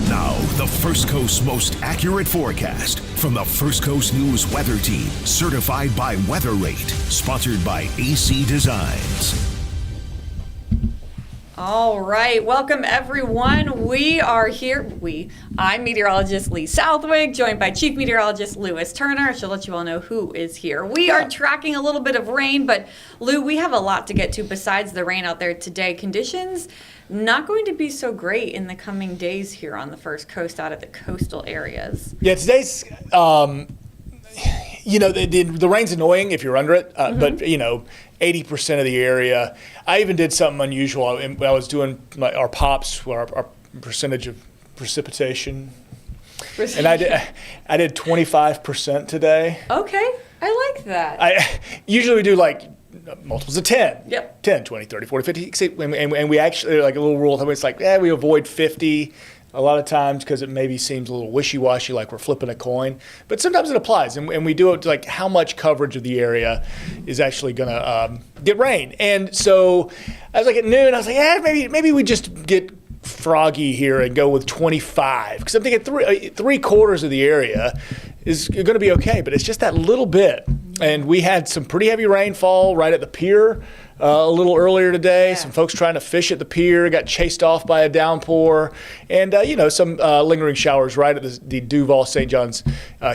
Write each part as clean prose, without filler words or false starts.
Now, the First Coast's most accurate forecast from the First Coast News Weather Team, certified by Weather Rate, sponsored by AC Designs. All right, welcome everyone. We are here. I'm meteorologist Lee Southwick, joined by Chief Meteorologist Lewis Turner. I should let you all know who is here. We are tracking a little bit of rain, but Lou, we have a lot to get to besides the rain out there today. Conditions not going to be so great in the coming days here on the First Coast out of the coastal areas. Yeah, today's, the rain's annoying if you're under it, but, 80% of the area. I even did something unusual. I was doing our POPs, our percentage of precipitation, and I did 25% today. Okay, I like that. I usually we do like multiples of 10. Yep. 10, 20, 30, 40, 50. And we actually, like a little rule, it's like, we avoid 50 a lot of times because it maybe seems a little wishy-washy, like we're flipping a coin. But sometimes it applies, and we do it to like how much coverage of the area is actually going to get rain. And so I was like at noon, I was like, maybe we just get froggy here and go with 25. Because I'm thinking three quarters of the area is going to be okay, but it's just that little bit. And we had some pretty heavy rainfall right at the pier a little earlier today. Yeah. Some folks trying to fish at the pier got chased off by a downpour. And, some lingering showers right at the Duval-St. Johns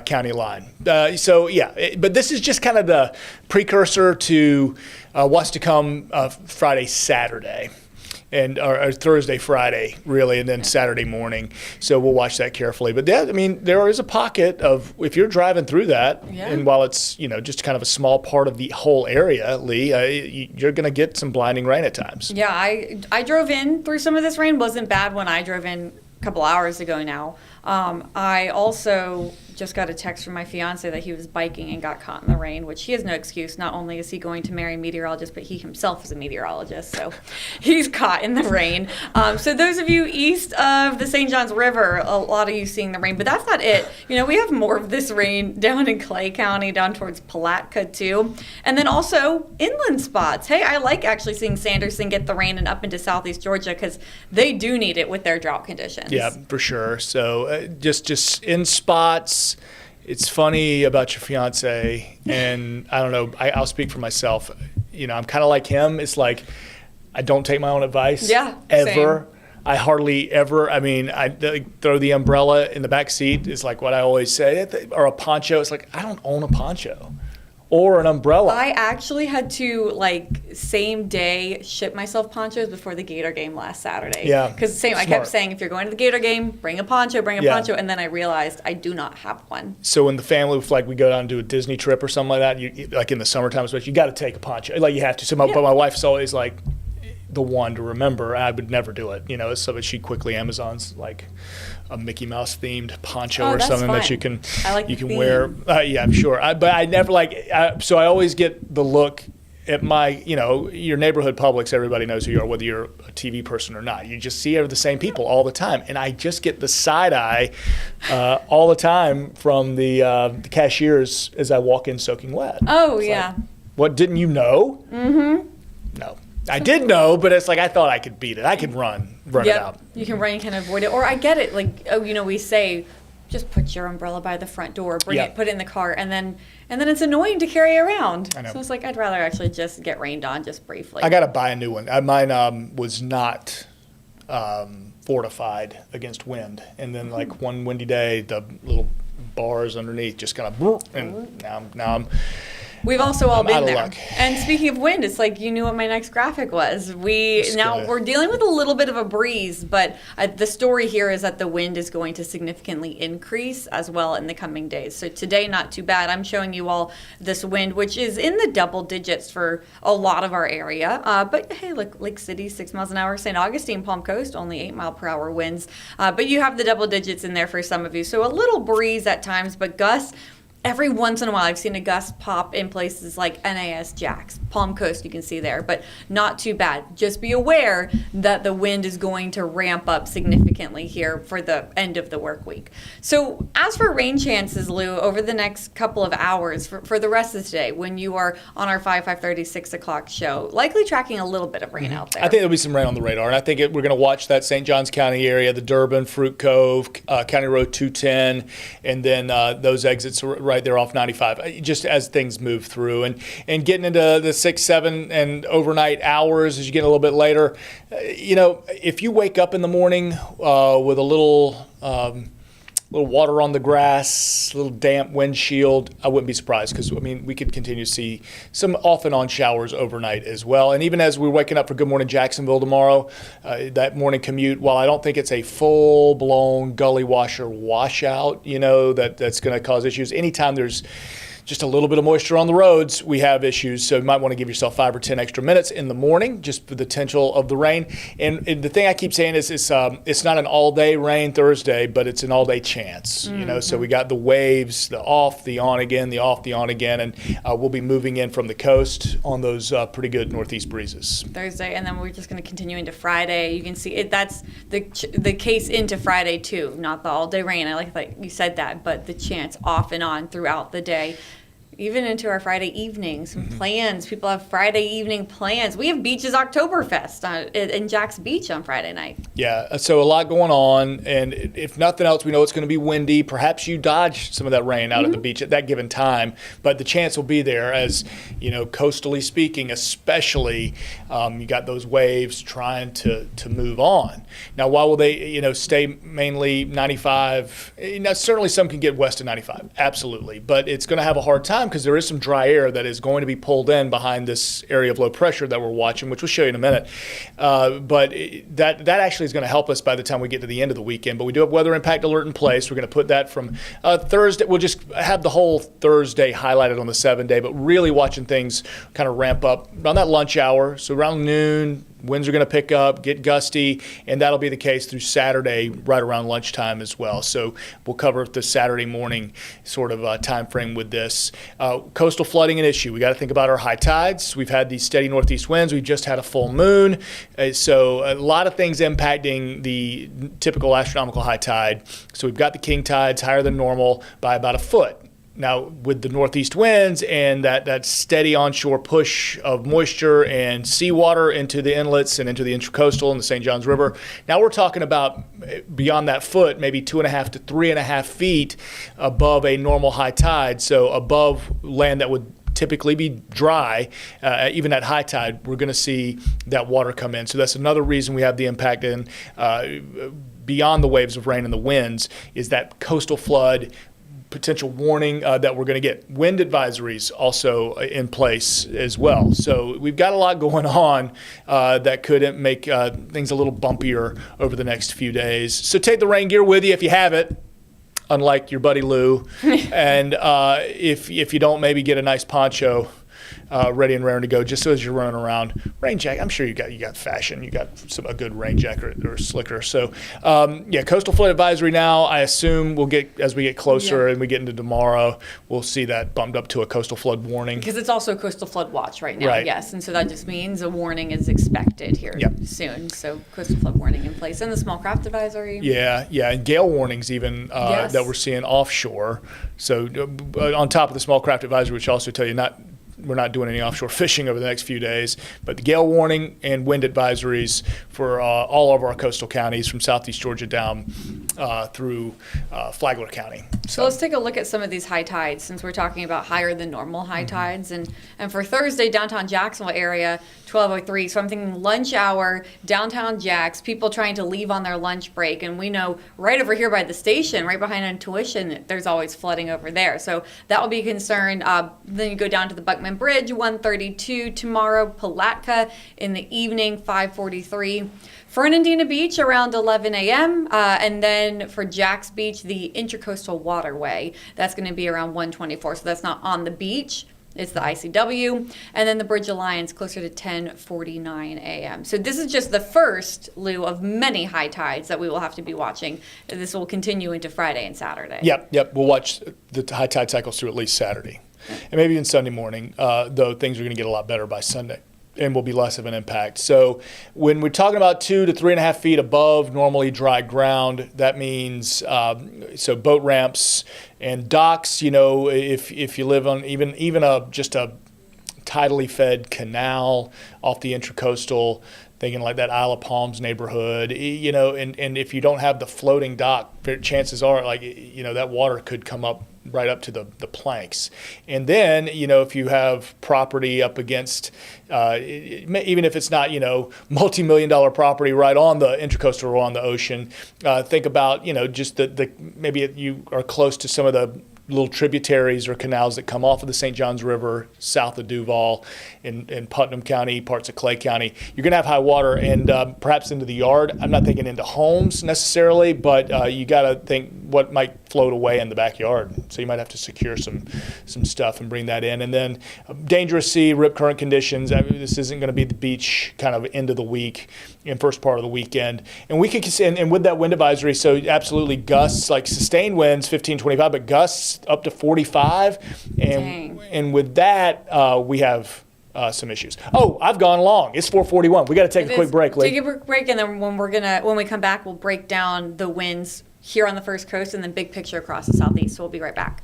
County line. But this is just kind of the precursor to what's to come Friday, Saturday. Or Thursday, Friday, really, and then Saturday morning. So we'll watch that carefully. But there is a pocket of, if you're driving through that, and while it's, just kind of a small part of the whole area, Lee, you're going to get some blinding rain at times. Yeah, I drove in through some of this rain. Wasn't bad when I drove in a couple hours ago now. I also just got a text from my fiance that he was biking and got caught in the rain, which he has no excuse. Not only is he going to marry a meteorologist, but he himself is a meteorologist, so he's caught in the rain. So those of you east of the St. Johns River, a lot of you seeing the rain, but that's not it. We have more of this rain down in Clay County, down towards Palatka too, and then also inland spots. Hey, I like actually seeing Sanderson get the rain and up into southeast Georgia because they do need it with their drought conditions. Yeah, for sure. So just in spots. It's funny about your fiance, and I don't know, I'll speak for myself. I'm kind of like him. It's like I don't take my own advice ever. Same. I hardly ever, I throw the umbrella in the back seat is like what I always say, or a poncho. It's like I don't own a poncho or an umbrella. I actually had to same day ship myself ponchos before the Gator game last Saturday. Yeah, because I kept saying, if you're going to the Gator game, bring a poncho, poncho, and then I realized I do not have one. So when the family, we go down and do a Disney trip or something like that, you, like in the summertime especially, you got to take a poncho. Like you have to. But my wife's always like the one to remember. I would never do it, so she quickly Amazons like a Mickey Mouse themed poncho or something that you can wear. Yeah, I'm sure. But I never so I always get the look at my, your neighborhood Publix. Everybody knows who you are, whether you're a TV person or not. You just see the same people all the time, and I just get the side eye all the time from the cashiers as I walk in soaking wet. Oh, it's yeah. What, didn't you know? Mm-hmm. No. I did know, but it's like I thought I could beat it. I could run it out. You can run, you can avoid it. Or I get it. We say, just put your umbrella by the front door, put it in the car, and then it's annoying to carry around. I know. So it's like I'd rather actually just get rained on just briefly. I got to buy a new one. Mine was not fortified against wind, and then one windy day, the little bars underneath just kind of, and now I'm. We've also all been there. Luck. And speaking of wind, it's like you knew what my next graphic was. We're dealing with a little bit of a breeze, but the story here is that the wind is going to significantly increase as well in the coming days. So today, not too bad. I'm showing you all this wind, which is in the double digits for a lot of our area. But hey, look, Lake City, 6 miles an hour. St. Augustine, Palm Coast, only 8 mile per hour winds. But you have the double digits in there for some of you. So a little breeze at times, but gusts Every once in a while, I've seen a gust pop in places like NAS Jacks, Palm Coast, you can see there, but not too bad. Just be aware that the wind is going to ramp up significantly here for the end of the work week. So as for rain chances, Lou, over the next couple of hours for the rest of the day, when you are on our 5:30, 6 o'clock show, likely tracking a little bit of rain out there. I think there'll be some rain on the radar, and I think we're going to watch that St. Johns County area, the Durbin, Fruit Cove, County Road 210, and then those exits right there off 95, just as things move through. And getting into the 6, 7, and overnight hours as you get a little bit later, if you wake up in the morning with a little water on the grass, a little damp windshield, I wouldn't be surprised because, we could continue to see some off and on showers overnight as well. And even as we're waking up for Good Morning Jacksonville tomorrow, that morning commute, while I don't think it's a full-blown gully washer washout, that's going to cause issues, anytime there's just a little bit of moisture on the roads, we have issues. So you might want to give yourself 5 or 10 extra minutes in the morning just for the potential of the rain. And the thing I keep saying is it's not an all-day rain Thursday, but it's an all-day chance. So we got the waves, the off, the on again, the off, the on again, and we'll be moving in from the coast on those pretty good northeast breezes. Thursday, and then we're just going to continue into Friday. You can see it. That's the case into Friday too. Not the all-day rain. I like that you said that, but the chance off and on throughout the day. Even into our Friday evenings, some plans. People have Friday evening plans. We have Beaches Oktoberfest in Jack's Beach on Friday night. Yeah, so a lot going on, and if nothing else, we know it's going to be windy. Perhaps you dodge some of that rain out at the beach at that given time, but the chance will be there as, coastally speaking, especially, you got those waves trying to move on. Now, why will they, stay mainly 95? Certainly some can get west of 95, absolutely, but it's going to have a hard time because there is some dry air that is going to be pulled in behind this area of low pressure that we're watching, which we'll show you in a minute. But that actually is going to help us by the time we get to the end of the weekend. But we do have weather impact alert in place. We're going to put that from Thursday. We'll just have the whole Thursday highlighted on the 7-day, but really watching things kind of ramp up around that lunch hour. So around noon, winds are going to pick up, get gusty, and that'll be the case through Saturday right around lunchtime as well. So we'll cover the Saturday morning sort of time frame with this. Coastal flooding an issue. We got to think about our high tides. We've had these steady northeast winds. We've just had a full moon. So a lot of things impacting the typical astronomical high tide. So we've got the king tides higher than normal by about a foot. Now, with the northeast winds and that steady onshore push of moisture and seawater into the inlets and into the intracoastal and the St. Johns River, now we're talking about beyond that foot, maybe 2.5 to 3.5 feet above a normal high tide. So above land that would typically be dry, even at high tide, we're going to see that water come in. So that's another reason we have the impact in beyond the waves of rain and the winds is that coastal flood potential warning that we're going to get. Wind advisories also in place as well. So we've got a lot going on that could make things a little bumpier over the next few days. So take the rain gear with you if you have it, unlike your buddy Lew. And if you don't, maybe get a nice poncho ready and raring to go, just so as you're running around. Rain jacket, I'm sure you got fashion. You got a good rain jacket or slicker. So coastal flood advisory now. I assume we'll get, as we get closer and we get into tomorrow, we'll see that bumped up to a coastal flood warning. Because it's also a coastal flood watch right now, right. Yes. And so that just means a warning is expected here soon. So coastal flood warning in place. And the small craft advisory. Yeah, and gale warnings even that we're seeing offshore. So on top of the small craft advisory, which also tell you we're not doing any offshore fishing over the next few days, but the gale warning and wind advisories for all of our coastal counties from southeast Georgia down through Flagler County. So let's take a look at some of these high tides since we're talking about higher than normal high tides. And for Thursday, downtown Jacksonville area, 12:03. So I'm thinking lunch hour, downtown Jacks, people trying to leave on their lunch break. And we know right over here by the station, right behind Intuition, there's always flooding over there. So that will be a concern. Then you go down to the Buckman Bridge, 132 tomorrow, Palatka in the evening, 5:43. Fernandina Beach around 11 a.m. And then for Jack's Beach, the Intracoastal Waterway, that's going to be around 124. So that's not on the beach. It's the ICW, and then the Bridge Alliance closer to 10:49 a.m. So this is just the first, Lou, of many high tides that we will have to be watching. This will continue into Friday and Saturday. Yep. We'll watch the high tide cycles through at least Saturday, and maybe even Sunday morning, though things are going to get a lot better by Sunday and will be less of an impact. So when we're talking about 2 to 3.5 feet above normally dry ground, that means so boat ramps and docks. If you live on even just a tidally fed canal off the intracoastal, thinking like that Isle of Palms neighborhood, and if you don't have the floating dock, chances are that water could come up right up to the planks. And then, if you have property up against, even if it's not, multi-million-dollar property right on the intracoastal or on the ocean, think about, just maybe you are close to some of the little tributaries or canals that come off of the St. Johns River south of Duval in Putnam County, parts of Clay County. You're going to have high water and perhaps into the yard. I'm not thinking into homes necessarily, but you got to think what might float away in the backyard. So you might have to secure some stuff and bring that in. And then dangerous sea, rip current conditions. This isn't going to be the beach kind of end of the week and first part of the weekend. And we could, and with that wind advisory, so absolutely gusts, like sustained winds, 15, 25, but gusts up to 45. And with that, we have some issues. Oh, I've gone long. It's 4:41. We got to take a quick break, Lee. Take a quick break, and then when we come back, we'll break down the winds here on the First Coast and then big picture across the Southeast. So we'll be right back.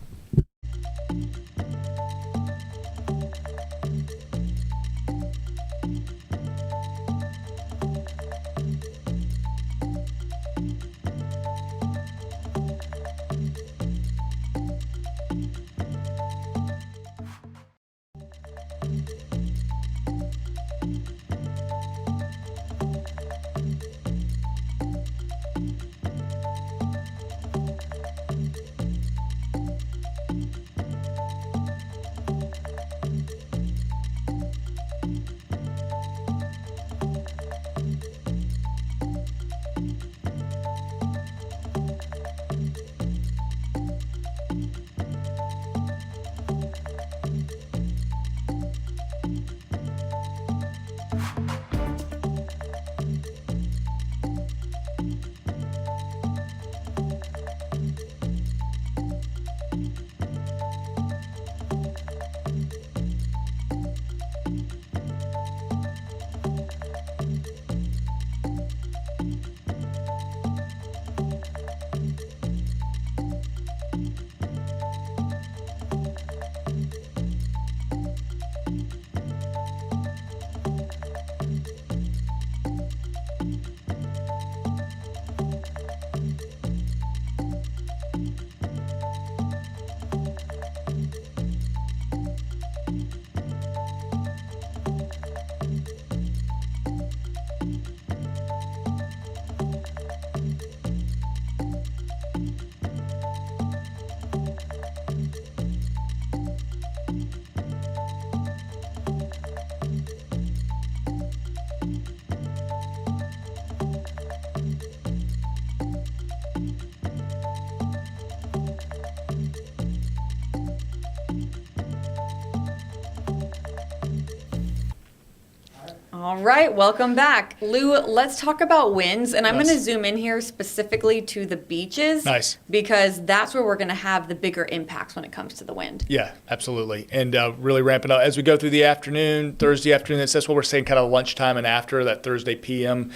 All right, welcome back. Lew, let's talk about winds, and I'm going to zoom in here specifically to the beaches. Nice. Because that's where we're going to have the bigger impacts when it comes to the wind. Yeah, absolutely. And really ramping up as we go through the afternoon, Thursday afternoon. That's what we're saying, kind of lunchtime and after that Thursday p.m.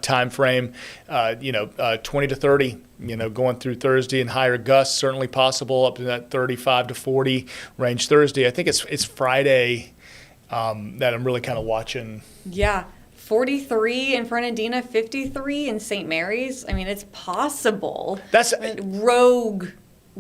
Time frame. 20 to 30. Going through Thursday, and higher gusts certainly possible up to that 35 to 40 range Thursday. I think it's Friday that I'm really kind of watching. Yeah. 43 in Fernandina, 53 in St. Mary's. I mean, it's possible. That's rogue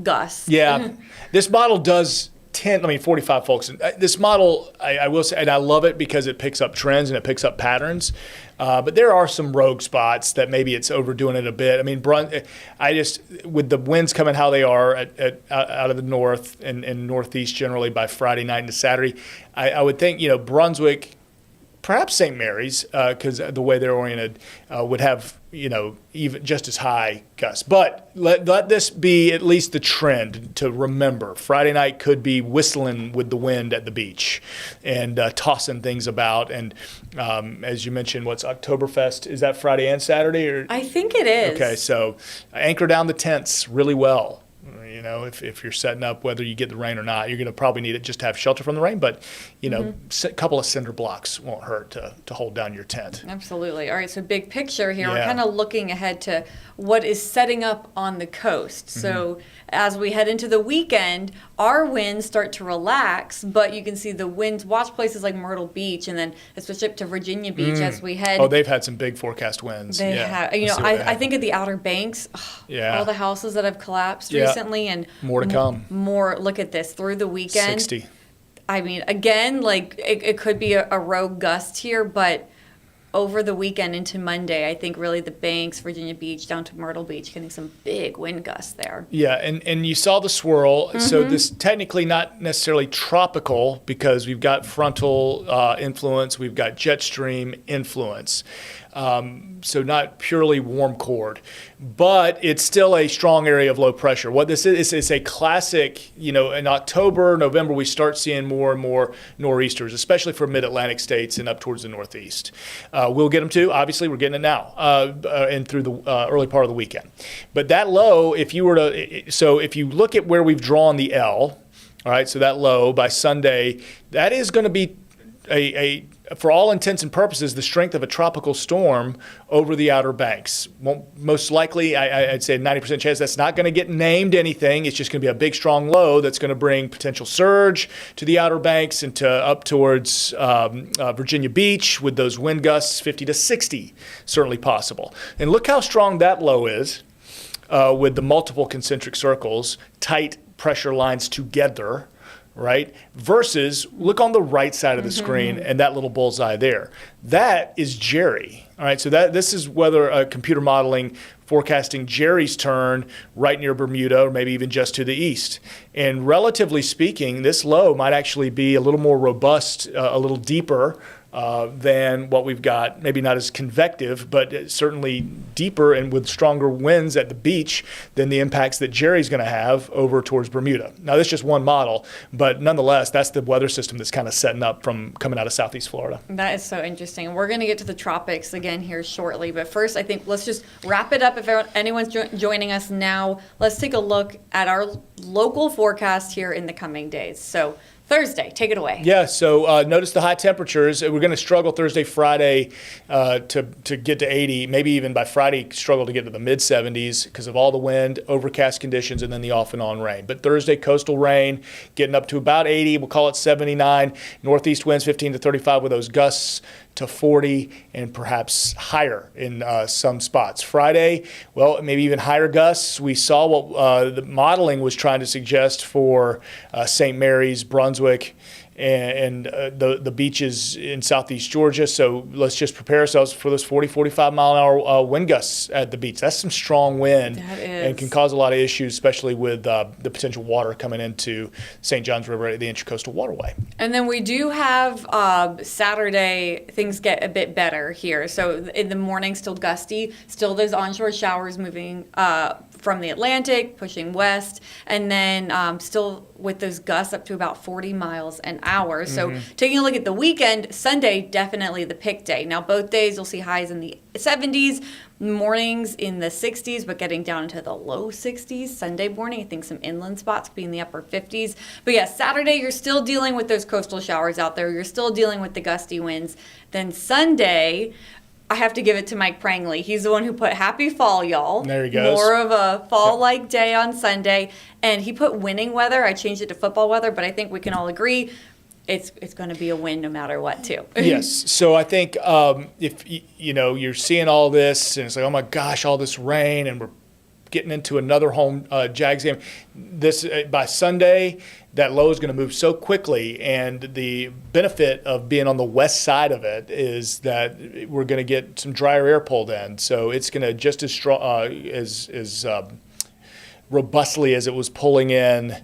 gusts. Yeah. This model does 45 folks. This model, I will say, and I love it because it picks up trends and it picks up patterns. But there are some rogue spots that maybe it's overdoing it a bit. I mean, with the winds coming how they are out of the north and northeast generally by Friday night into Saturday, I would think, Brunswick, perhaps St. Mary's, because the way they're oriented would have, even just as high gusts. But let this be at least the trend to remember. Friday night could be whistling with the wind at the beach and tossing things about. And as you mentioned, what's Oktoberfest? Is that Friday and Saturday? Or? I think it is. Okay, so anchor down the tents really well. If you're setting up, whether you get the rain or not, you're going to probably need it just to have shelter from the rain. But, a couple of cinder blocks won't hurt to hold down your tent. Absolutely. All right, so big picture here. Yeah. We're kind of looking ahead to what is setting up on the coast. So as we head into the weekend, our winds start to relax, but you can see the winds, watch places like Myrtle Beach, and then especially up to Virginia Beach as we head. Oh, they've had some big forecast winds. They have. I think of the Outer Banks, all the houses that have collapsed recently, and more to come. More, look at this, through the weekend. 60. I mean, again, like it could be a rogue gust here, but over the weekend into Monday, I think really the Banks, Virginia Beach, down to Myrtle Beach, getting some big wind gusts there. Yeah, and you saw the swirl. So this technically not necessarily tropical because we've got frontal influence, we've got jet stream influence. So not purely warm chord, but it's still a strong area of low pressure. What this is, it's a classic, in October, November, we start seeing more and more nor'easters, especially for mid-Atlantic states and up towards the Northeast. We'll get them too. Obviously, we're getting it now and through the early part of the weekend. But that low, if you look at where we've drawn the L, all right, so that low by Sunday, that is going to be for all intents and purposes, the strength of a tropical storm over the Outer Banks. Most likely, I'd say 90% chance that's not going to get named anything. It's just going to be a big, strong low that's going to bring potential surge to the Outer Banks and up towards Virginia Beach with those wind gusts, 50 to 60, certainly possible. And look how strong that low is with the multiple concentric circles, tight pressure lines together. Right? Versus, look on the right side of the screen and that little bullseye there. That is Jerry. All right, so this is whether computer modeling forecasting Jerry's turn right near Bermuda or maybe even just to the east. And relatively speaking, this low might actually be a little more robust, a little deeper than what we've got, maybe not as convective, but certainly deeper and with stronger winds at the beach than the impacts that Jerry's going to have over towards Bermuda. Now, this is just one model, but nonetheless, that's the weather system that's kind of setting up from coming out of Southeast Florida. That is so interesting. We're going to get to the tropics again here shortly, but first, I think let's just wrap it up. If anyone's joining us now, let's take a look at our local forecast here in the coming days. So Thursday, take it away. Yeah, so notice the high temperatures. We're going to struggle Thursday, Friday to get to 80, maybe even by Friday struggle to get to the mid-70s because of all the wind, overcast conditions, and then the off and on rain. But Thursday, coastal rain, getting up to about 80. We'll call it 79. Northeast winds 15 to 35 with those gusts to 40 and perhaps higher in some spots. Friday, well, maybe even higher gusts. We saw what the modeling was trying to suggest for St. Mary's, Brunswick, and the beaches in southeast Georgia. So let's just prepare ourselves for those 40, 45 mile an hour wind gusts at the beach. That's some strong wind and can cause a lot of issues, especially with the potential water coming into St. Johns River at the Intracoastal Waterway. And then we do have Saturday, things get a bit better here. So in the morning, still gusty, still those onshore showers moving from the Atlantic, pushing west, and then still with those gusts up to about 40 miles an hour. So taking a look at the weekend, Sunday, definitely the pick day. Now, both days you'll see highs in the 70s, mornings in the 60s, but getting down into the low 60s. Sunday morning, I think some inland spots could be in the upper 50s. But yeah, Saturday, you're still dealing with those coastal showers out there. You're still dealing with the gusty winds. Then Sunday, I have to give it to Mike Prangley. He's the one who put happy fall, y'all. There he goes. More of a fall-like day on Sunday. And he put winning weather. I changed it to football weather, but I think we can all agree it's going to be a win no matter what, too. Yes. So I think if, you're seeing all this and it's like, oh, my gosh, all this rain and we're getting into another home Jags game. This by Sunday, that low is going to move so quickly, and the benefit of being on the west side of it is that we're going to get some drier air pulled in. So it's going to just as strong as robustly as it was pulling in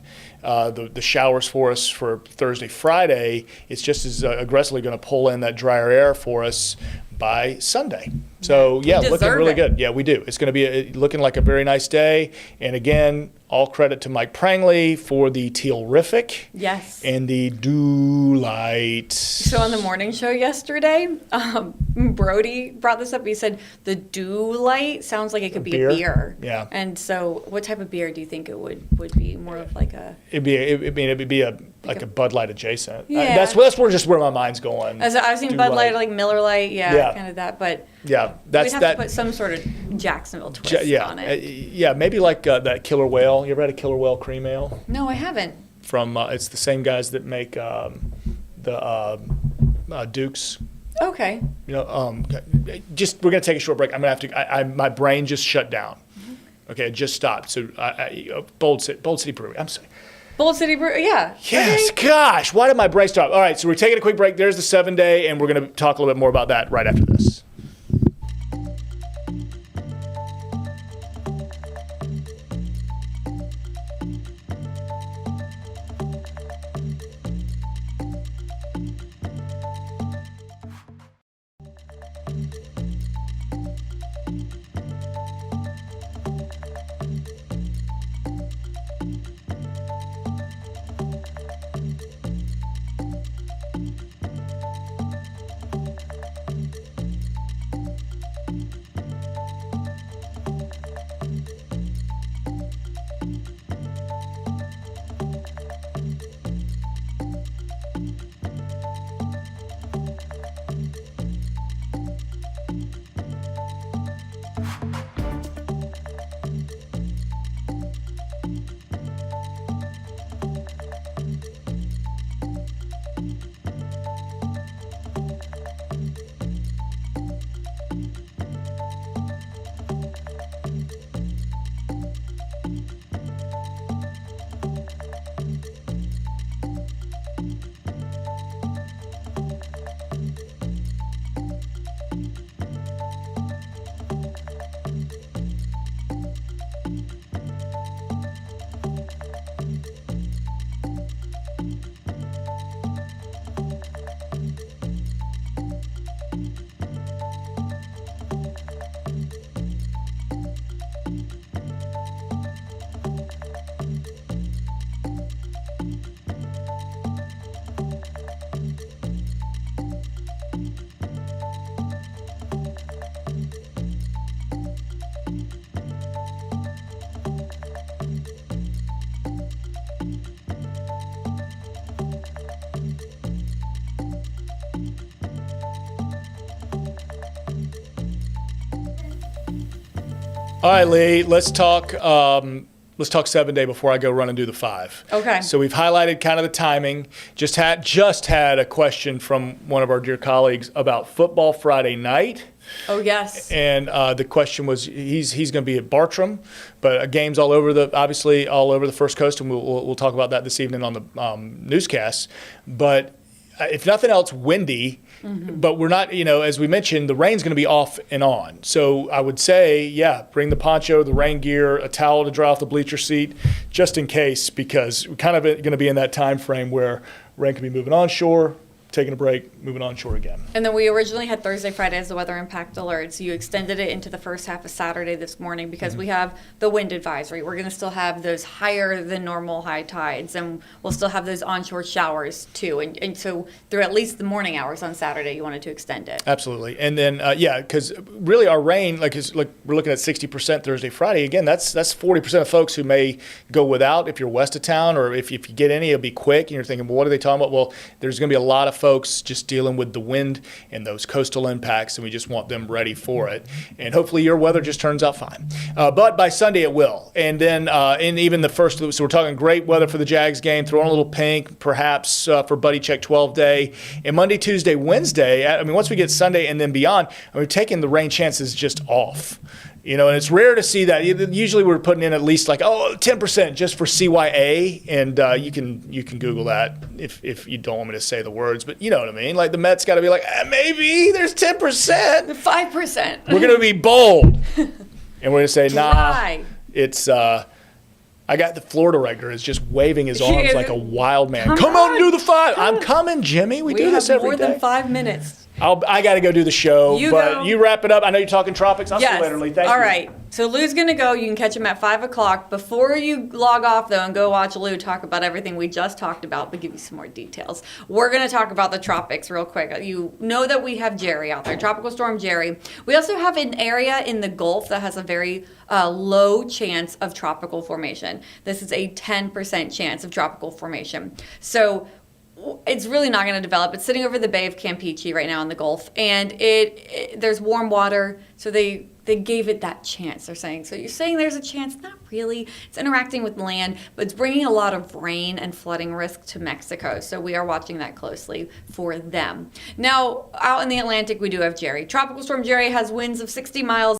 the showers for us for Thursday, Friday, it's just as aggressively going to pull in that drier air for us by Sunday. So, yeah, looking really good. Yeah, we do. It's going to be looking like a very nice day. And again, all credit to Mike Prangley for the teal-rific. Yes. And the dew light. So on the morning show yesterday, Brody brought this up. He said the dew light sounds like it could be a beer. Yeah. And so what type of beer do you think it would be? More of like a... It'd be a Bud Light adjacent. Yeah. That's where my mind's going. As I was thinking Bud Light, like Miller Light, kind of that. But yeah, we'd have to put some sort of Jacksonville twist on it. Yeah, maybe like that Killer Whale. You ever had a Killer Whale cream ale? No, I haven't. From it's the same guys that make the Dukes. Okay. You know, just we're gonna take a short break. I'm gonna have to. My brain just shut down. Mm-hmm. Okay, it just stopped. So Bold City Brewery. I'm sorry. Bold City Brewery, yeah. Yes, okay. Gosh, why did my brain stop? All right, so we're taking a quick break. There's the 7-day, and we're going to talk a little bit more about that right after this. All right, Lee, let's talk 7-day before I go run and do the 5. Okay. So we've highlighted kind of the timing. Just had a question from one of our dear colleagues about football Friday night. Oh, yes. And the question was, he's going to be at Bartram, but games obviously all over the First Coast, and we'll talk about that this evening on the newscast. But if nothing else, windy. Mm-hmm. But we're not, as we mentioned, the rain's going to be off and on. So I would say, bring the poncho, the rain gear, a towel to dry off the bleacher seat, just in case, because we're kind of going to be in that time frame where rain could be moving onshore, taking a break, moving onshore again. And then we originally had Thursday, Friday as the weather impact alerts. You extended it into the first half of Saturday this morning because we have the wind advisory. We're going to still have those higher than normal high tides, and we'll still have those onshore showers too. And so through at least the morning hours on Saturday, you wanted to extend it. Absolutely. And then, because really our rain, like we're looking at 60% Thursday, Friday. Again, that's 40% of folks who may go without if you're west of town, or if you get any, it'll be quick. And you're thinking, well, what are they talking about? Well, there's going to be a lot of folks just dealing with the wind and those coastal impacts, and we just want them ready for it. And hopefully your weather just turns out fine. But by Sunday it will. And then in even the first, so we're talking great weather for the Jags game, throw on a little pink, perhaps for Buddy Check 12-day. And Monday, Tuesday, Wednesday, once we get Sunday and then beyond, we're taking the rain chances just off. And it's rare to see that. Usually we're putting in at least 10% just for CYA, and you can Google that if you don't want me to say the words, but you know what I mean. Like the Mets got to be like, maybe there's 10%. 5%. We're going to be bold, and we're going to say, nah, it's I got the Florida regular is just waving his arms is. like a wild man. Come Come on, on. do the 5. I'm coming, Jimmy. We do have this every more day. than 5 minutes. I got to go do the show, You but go. you wrap it up. I know you're talking tropics. I'll see you later, Lee. Thank you. All right. So Lew's going to go. You can catch him at 5 o'clock. Before you log off, though, and go watch Lew talk about everything we just talked about, but give you some more details. We're going to talk about the tropics real quick. You know that we have Jerry out there, Tropical Storm Jerry. We also have an area in the Gulf that has a very low chance of tropical formation. This is a 10% chance of tropical formation. So it's really not going to develop. It's sitting over the Bay of Campeche right now in the Gulf, and there's warm water, so they gave it that chance. They're saying, so you're saying there's a chance? Not really. It's interacting with land, but it's bringing a lot of rain and flooding risk to Mexico, so we are watching that closely for them. Now, out in the Atlantic, we do have Jerry. Tropical Storm Jerry has winds of 60 miles